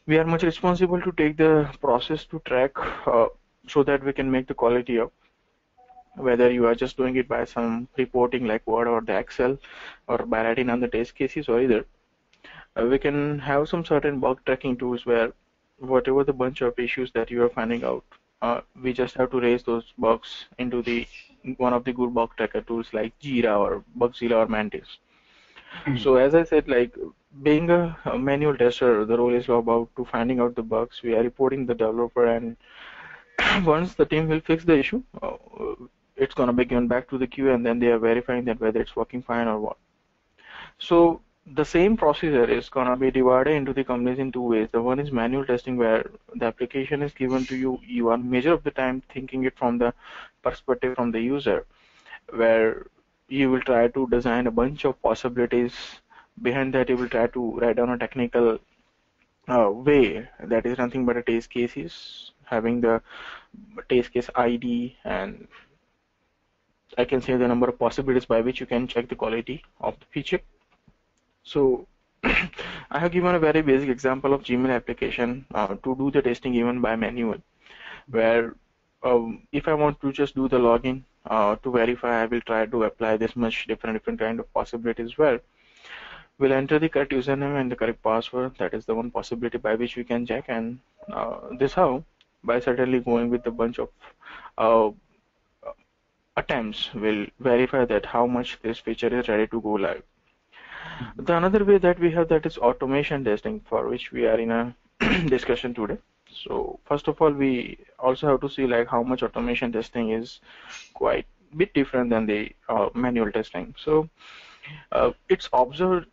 we are much responsible to take the process to track so that we can make the quality up. Whether you are just doing it by some reporting like Word or the Excel, or by writing on the test cases, or either we can have some certain bug tracking tools where whatever the bunch of issues that you are finding out, we just have to raise those bugs into the one of the good bug tracker tools like Jira or Bugzilla or Mantis. So as I said, like being a manual tester, the role is about to finding out the bugs. We are reporting the developer, and once the team will fix the issue, it's gonna be given back to the queue, and then they are verifying that whether it's working fine or what. So the same procedure is gonna be divided into the companies in two ways. The one is manual testing, where the application is given to you. You are major of the time thinking it from the perspective from the user, where you will try to design a bunch of possibilities. Behind that, you will try to write down a technical way that is nothing but a test cases, having the test case ID, and I can say the number of possibilities by which you can check the quality of the feature. So I have given a very basic example of Gmail application to do the testing even by manual, where if I want to just do the login to verify, I will try to apply this much different kind of possibilities where we'll enter the correct username and the correct password. That is the one possibility by which we can check, and this how by certainly going with a bunch of uh, attempts will verify that how much this feature is ready to go live. The another way that we have, that is automation testing, for which we are in a discussion today. So first of all, we also have to see like how much automation testing is quite bit different than the manual testing. So it's observed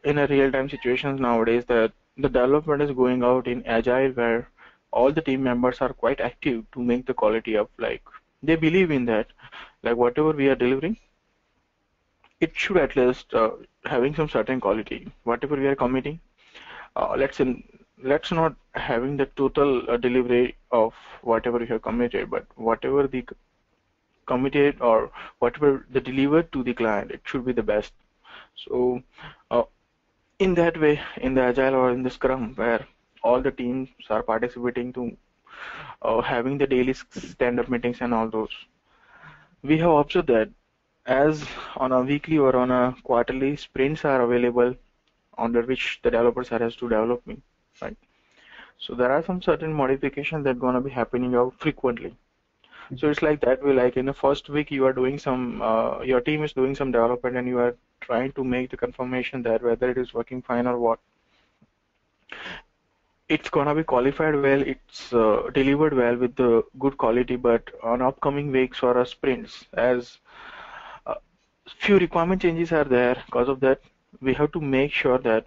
in a real-time situations nowadays that the development is going out in agile, where all the team members are quite active to make the quality up. Like they believe in that, like whatever we are delivering, it should at least having some certain quality. Whatever we are committing, let's not having the total delivery of whatever you have committed, but whatever the committed or whatever the delivered to the client, it should be the best. So uh, in that way, in the agile or in the scrum, where all the teams are participating to having the daily stand-up meetings and all those, we have observed that as on a weekly or on a quarterly sprints are available under which the developers are has to develop me, right? So there are some certain modifications that gonna be happening out frequently. So it's like that way, like in the first week you are doing some, your team is doing some development and you are trying to make the confirmation that whether it is working fine or what. It's gonna be qualified well, it's delivered well with the good quality, but on upcoming weeks or sprints, as few requirement changes are there, because of that, we have to make sure that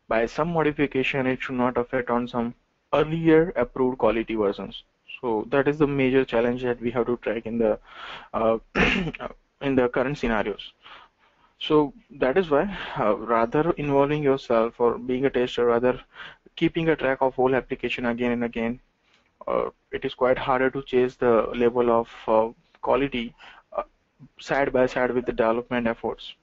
by some modification, it should not affect on some earlier approved quality versions. So that is the major challenge that we have to track in the in the current scenarios. So that is why rather involving yourself or being a tester, rather keeping a track of whole application again and again, it is quite harder to chase the level of quality uh, side by side with the development efforts.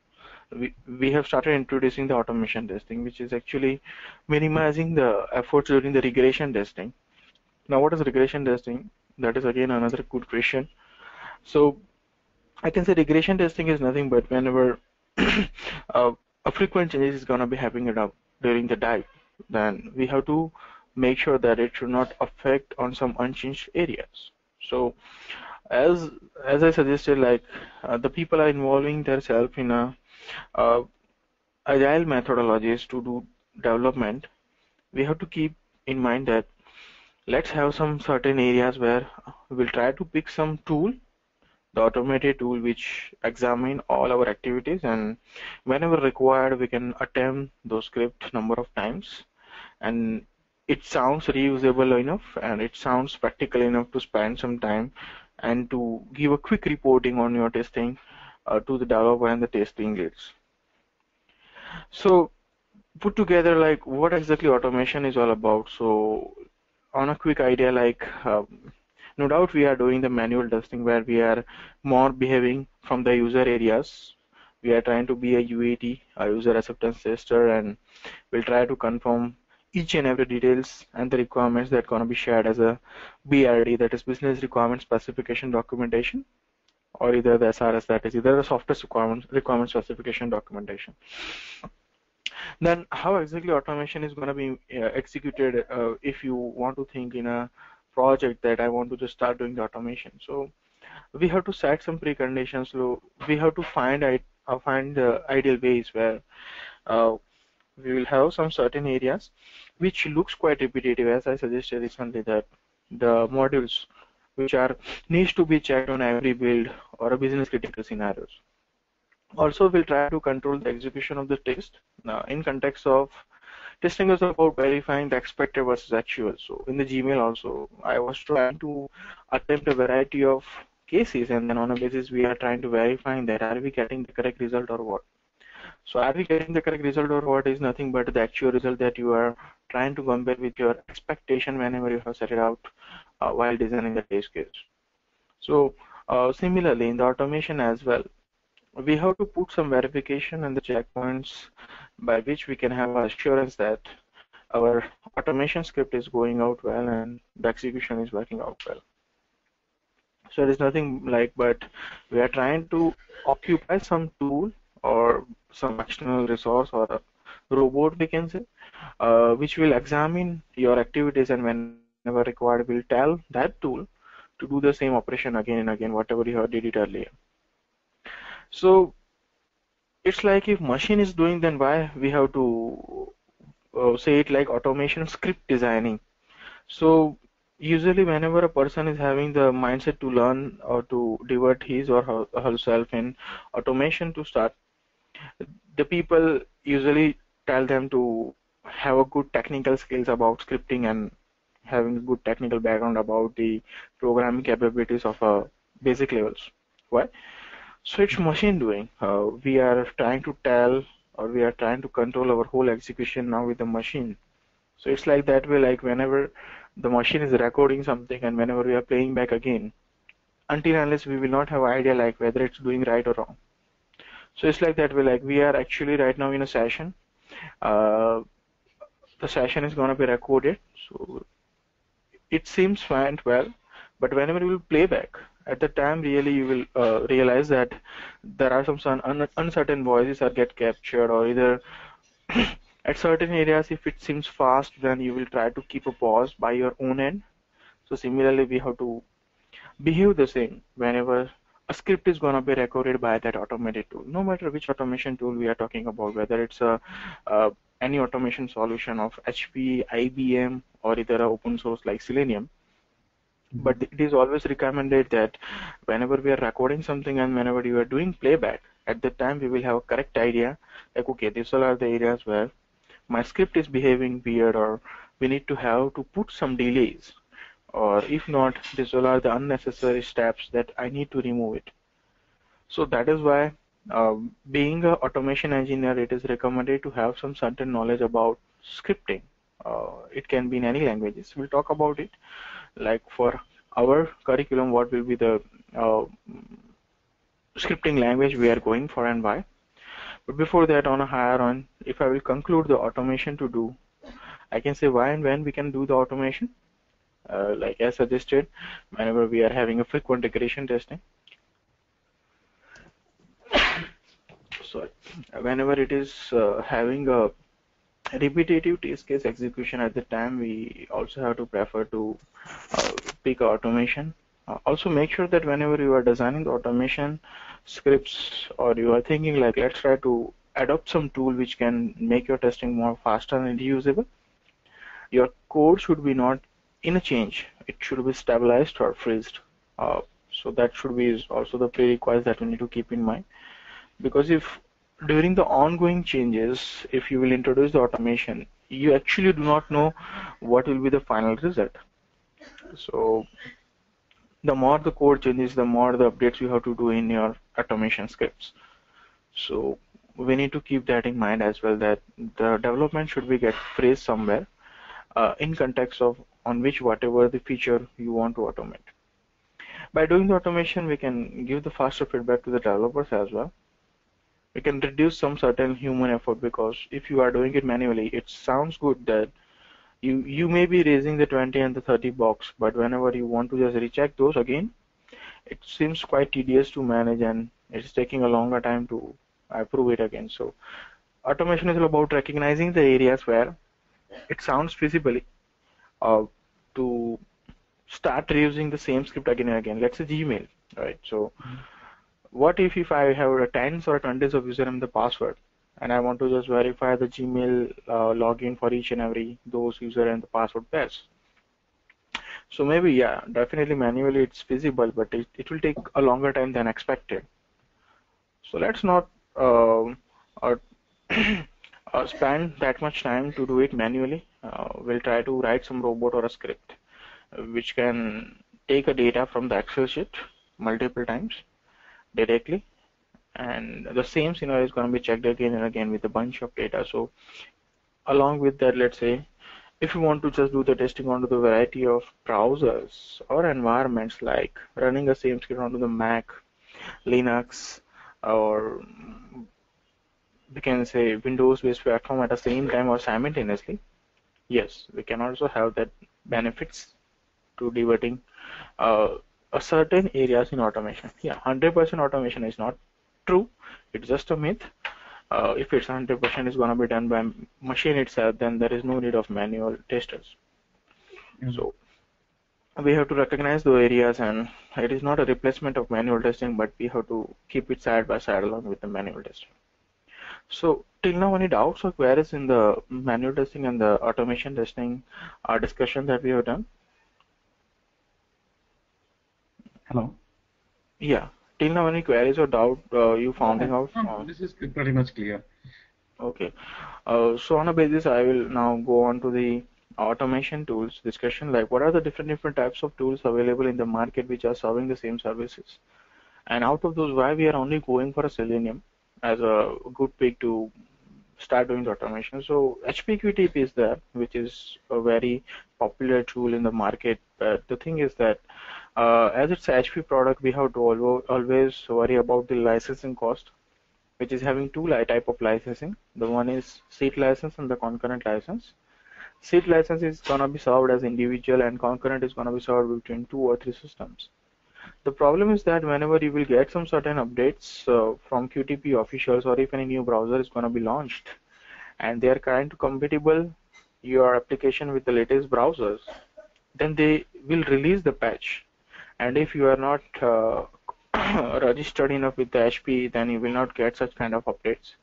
We have started introducing the automation testing, which is actually minimizing the efforts during the regression testing. Now, what is regression testing? That is again another good question. So I can say regression testing is nothing but whenever uh, a frequent change is going to be happening during the dive, then we have to make sure that it should not affect on some unchanged areas. So as I suggested, like the people are involving themselves in a uh, agile methodologies to do development. We have to keep in mind that let's have some certain areas where we'll try to pick some tool, the automated tool which examine all our activities, and whenever required we can attempt those script number of times, and it sounds reusable enough and it sounds practical enough to spend some time and to give a quick reporting on your testing to the developer and the testing leads. So put together like what exactly automation is all about. So on a quick idea, like no doubt we are doing the manual testing where we are more behaving from the user areas. We are trying to be a UAT, a user acceptance tester, and we'll try to confirm each and every details and the requirements that gonna be shared as a BRD, that is business requirement specification documentation, or either the SRS, that is either the software requirement specification documentation. Then how exactly automation is going to be executed if you want to think in a project that I want to just start doing the automation. So we have to set some preconditions. So we have to find the ideal ways where uh, we will have some certain areas which looks quite repetitive, as I suggested recently, that the modules which are needs to be checked on every build or a business critical scenarios. Also, we'll try to control the execution of the test in context of testing is about verifying the expected versus actual. So in the Gmail also, I was trying to attempt a variety of cases, and then on a basis we are trying to verify that are we getting the correct result or what. So are we getting the correct result or what is nothing but the actual result that you are trying to compare with your expectation whenever you have set it out while designing the test case. So similarly in the automation as well, we have to put some verification and the checkpoints by which we can have assurance that our automation script is going out well and the execution is working out well. So it is nothing like, but we are trying to occupy some tool or some external resource or a robot, we can say, which will examine your activities, and whenever required will tell that tool to do the same operation again and again, whatever you have did it earlier. So it's like if machine is doing, then why we have to say it like automation script designing. So usually whenever a person is having the mindset to learn or to divert his or herself in automation to start, the people usually tell them to have a good technical skills about scripting and having a good technical background about the programming capabilities of basic levels. Why? So it's machine doing. We are trying to tell or we are trying to control our whole execution now with the machine. So it's like that way, like whenever the machine is recording something and whenever we are playing back again, until unless we will not have idea like whether it's doing right or wrong. So it's like that way, like we are actually right now in a session. Uh, the session is gonna be recorded, so it seems went well, but whenever you will play back, at the time really you will realize that there are some uncertain voices that get captured, or either at certain areas if it seems fast, then you will try to keep a pause by your own end. So similarly we have to behave the same whenever a script is going to be recorded by that automated tool, no matter which automation tool we are talking about, whether it's any automation solution of HP, IBM, or either a open source like Selenium. But it is always recommended that whenever we are recording something and whenever you are doing playback, at the time we will have a correct idea, like okay, these all are the areas where my script is behaving weird, or we need to have to put some delays, or if not, these all are the unnecessary steps that I need to remove it. So that is why being an automation engineer, it is recommended to have some certain knowledge about scripting. It can be in any languages. We'll talk about it. Like for our curriculum, what will be the scripting language we are going for and why. But before that, on a higher on, if I will conclude the automation to do, I can say why and when we can do the automation. Like as suggested, whenever we are having a frequent regression testing. Sorry, whenever it is having a repetitive test case execution, at the time we also have to prefer to pick automation. Also make sure that whenever you are designing the automation scripts, or you are thinking like let's try to adopt some tool which can make your testing more faster and reusable, your code should be not in a change, it should be stabilized or freezed. So that should be also the prerequisite that we need to keep in mind, because if during the ongoing changes, if you will introduce the automation, you actually do not know what will be the final result. So the more the code changes, the more the updates you have to do in your automation scripts. So we need to keep that in mind as well, that the development should be get phrased somewhere in context of on which whatever the feature you want to automate. By doing the automation, we can give the faster feedback to the developers as well. We can reduce some certain human effort, because if you are doing it manually, it sounds good that You may be raising the 20 and the 30 box, but whenever you want to just recheck those again, it seems quite tedious to manage and it's taking a longer time to approve it again. So automation is all about recognizing the areas where it sounds feasibly uh, to start reusing the same script again and again. Let's say Gmail, right? So what if I have a tens or twenties of username and the password, and I want to just verify the Gmail login for each and every those user and the password pairs. So maybe, yeah, definitely manually it's feasible, but it will take a longer time than expected. So let's not uh, spend that much time to do it manually. We'll try to write some robot or a script which can take a data from the Excel sheet multiple times directly, and the same scenario is going to be checked again and again with a bunch of data. So along with that, let's say if you want to just do the testing onto the variety of browsers or environments, like running the same script onto the Mac, Linux, or we can say Windows-based platform at the same time or simultaneously, yes, we can also have that benefits to diverting a certain areas in automation. Yeah, 100% automation is not true. It's just a myth. If it's 100% is going to be done by machine itself, then there is no need of manual testers. So we have to recognize the areas, and it is not a replacement of manual testing, but we have to keep it side by side along with the manual testing. So till now, any doubts or queries in the manual testing and the automation testing discussion that we have done? Hello. Yeah. Till now, any queries or doubt you finding out? This is pretty much clear. Okay. So on a basis, I will now go on to the automation tools discussion. Like, what are the different types of tools available in the market which are serving the same services? And out of those, why we are only going for a Selenium as a good pick to start doing the automation. So HPQTP is there, which is a very popular tool in the market. But the thing is that as it's a HP product, we have to always worry about the licensing cost, which is having two type of licensing. The one is seat license and the concurrent license. Seat license is gonna be served as individual, and concurrent is gonna be served between 2 or 3 systems. The problem is that whenever you will get some certain updates from QTP officials, or if any new browser is gonna be launched, and they are trying to compatible your application with the latest browsers, then they will release the patch. And if you are not registered enough with the HP, then you will not get such kind of updates.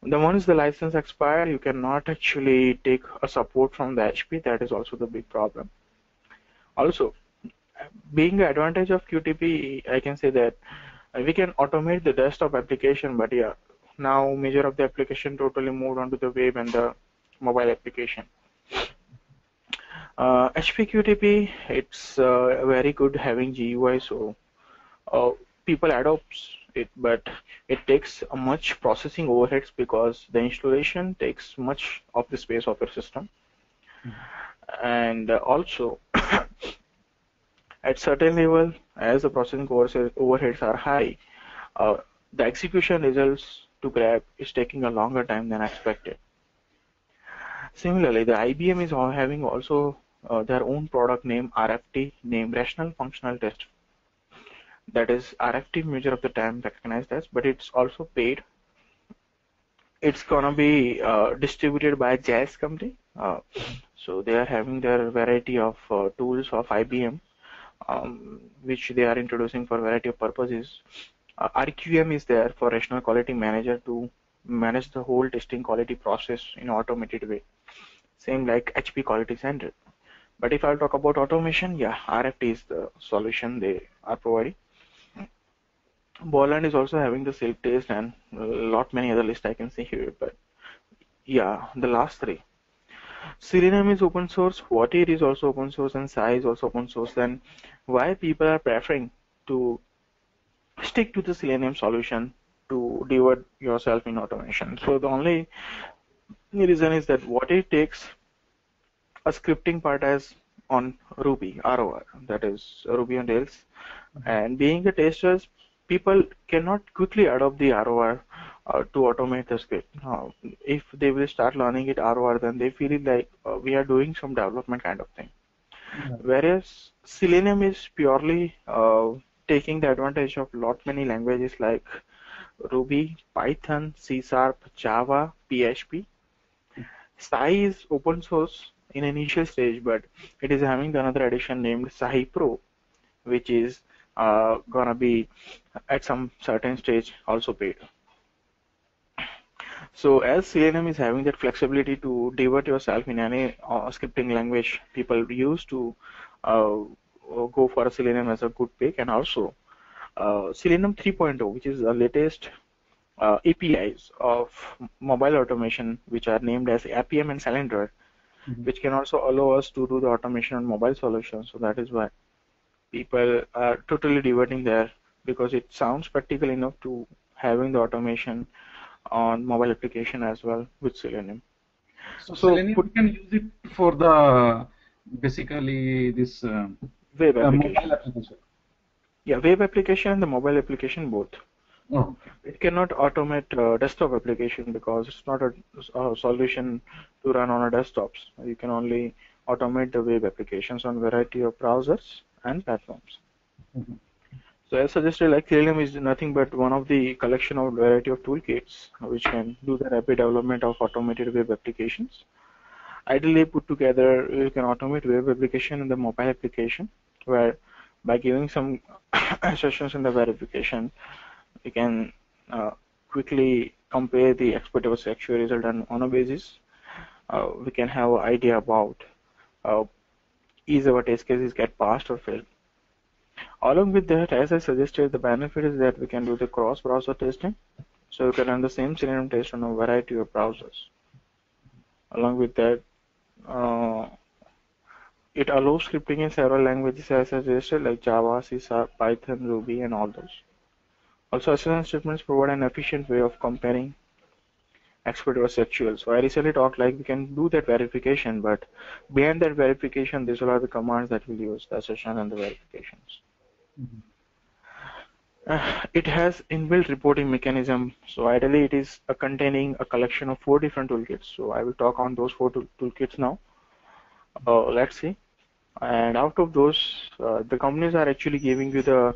The once the license expire, you cannot actually take a support from the HP. That is also the big problem. Also, being the advantage of QTP, I can say that we can automate the desktop application, but yeah, now major of the application totally moved onto the web and the mobile application. HPQTP, it's very good having GUI, so people adopt it, but it takes a much processing overheads because the installation takes much of the space of your system. And also at certain level, as the processing overheads are high, the execution results to grab is taking a longer time than expected. Similarly, the IBM is having also their own product name RFT, named Rational Functional Test. That is RFT major of the time recognized as, but it's also paid. It's gonna be distributed by Jazz company. So they are having their variety of tools of IBM, which they are introducing for variety of purposes. RQM is there for Rational Quality Manager to manage the whole testing quality process in automated way. Same like HP Quality Center. But if I'll talk about automation, yeah, RFT is the solution they are providing. Borland is also having the self test and a lot many other lists I can see here, but yeah, the last three. Selenium is open source, Whatir is also open source, and Sai is also open source. Then why people are preferring to stick to the Selenium solution to divert yourself in automation? So the only reason is that Whatir takes a scripting part as on Ruby, ROR, that is Ruby on Rails, and being a tester, people cannot quickly adopt the ROR to automate the script. If they will start learning it ROR, then they feel it like we are doing some development kind of thing. Yeah. Whereas Selenium is purely taking the advantage of lot many languages like Ruby, Python, C Sharp, Java, PHP. Sahi is open source in initial stage, but it is having another addition named Sahi Pro, which is gonna be at some certain stage also paid. So as Selenium is having that flexibility to divert yourself in any scripting language, people used to go for Selenium as a good pick, and also Selenium 3.0, which is the latest APIs of mobile automation, which are named as Appium and Calendar, which can also allow us to do the automation on mobile solutions. So that is why people are totally diverting there, because it sounds practical enough to having the automation on mobile application as well with Selenium. So Selenium you can use it for the basically this web application. mobile application. Yeah, web application and the mobile application both. Oh, okay. It cannot automate desktop application because it's not a solution to run on a desktops. You can only automate the web applications on variety of browsers and platforms. So as suggested, like Selenium is nothing but one of the collection of variety of toolkits which can do the rapid development of automated web applications. Ideally put together, you can automate web application and the mobile application, where by giving some assertions in the verification, you can quickly compare the expert versus actual result, and on a basis, we can have an idea about is our test cases get passed or failed. Along with that, as I suggested, the benefit is that we can do the cross-browser testing. So you can run the same Selenium test on a variety of browsers. Along with that, it allows scripting in several languages as I suggested, like Java, C Sharp, Python, Ruby, and all those. Also, assertion statements provide an efficient way of comparing expert versus actual. So I recently talked like we can do that verification, but behind that verification, these are the commands that we'll use, the assertion and the verifications. It has inbuilt reporting mechanism. So ideally, it is containing a collection of 4 different toolkits. So I will talk on those 4 toolkits now. Let's see. And out of those, the companies are actually giving you the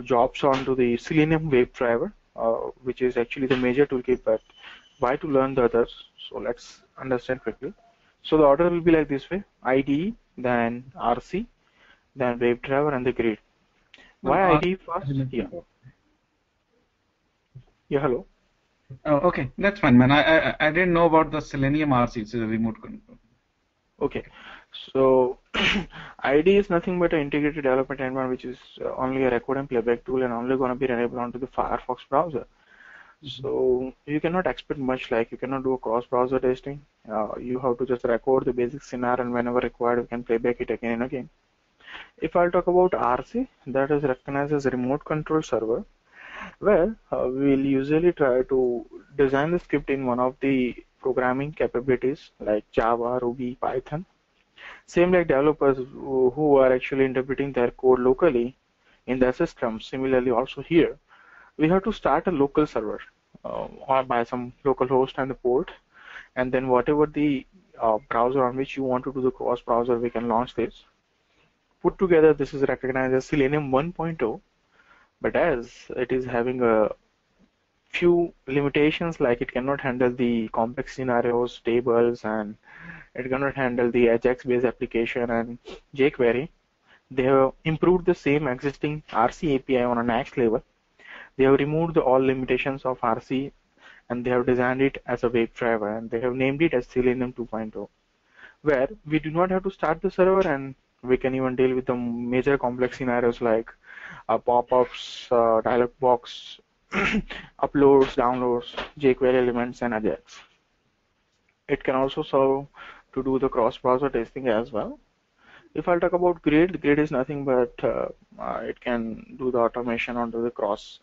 jobs onto the Selenium WebDriver, which is actually the major toolkit, but why to learn the others? So let's understand quickly. So the order will be like this way: IDE, then RC, then WebDriver, and the grid. Why IDE first? Yeah, hello. Oh, okay, that's fine, man. I didn't know about the Selenium RC, it's a remote control. Okay, so IDE is nothing but an integrated development environment, which is only a record and playback tool, and only going to be enabled onto the Firefox browser. So you cannot expect much, like you cannot do a cross-browser testing. You have to just record the basic scenario, and whenever required, you can playback it again and again. If I'll talk about RC, that is recognized as a remote control server, where we'll usually try to design the script in one of the programming capabilities like Java, Ruby, Python. Same like developers who are actually interpreting their code locally in their system. Similarly, also here, we have to start a local server or by some local host and the port, and then whatever the browser on which you want to do the cross browser, we can launch this. Put together, this is recognized as Selenium 1.0, but as it is having a few limitations, like it cannot handle the complex scenarios, tables, and it cannot handle the Ajax-based application and jQuery. They have improved the same existing RC API on a next level. They have removed all limitations of RC, and they have designed it as a WebDriver, and they have named it as Selenium 2.0, where we do not have to start the server, and we can even deal with the major complex scenarios like pop-ups, dialog box, uploads, downloads, jQuery elements, and Ajax. It can also serve to do the cross-browser testing as well. If I'll talk about Grid, Grid is nothing but it can do the automation onto the cross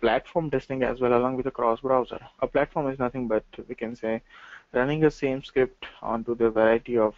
platform testing as well, along with the cross-browser. A platform is nothing but, we can say, running the same script onto the variety of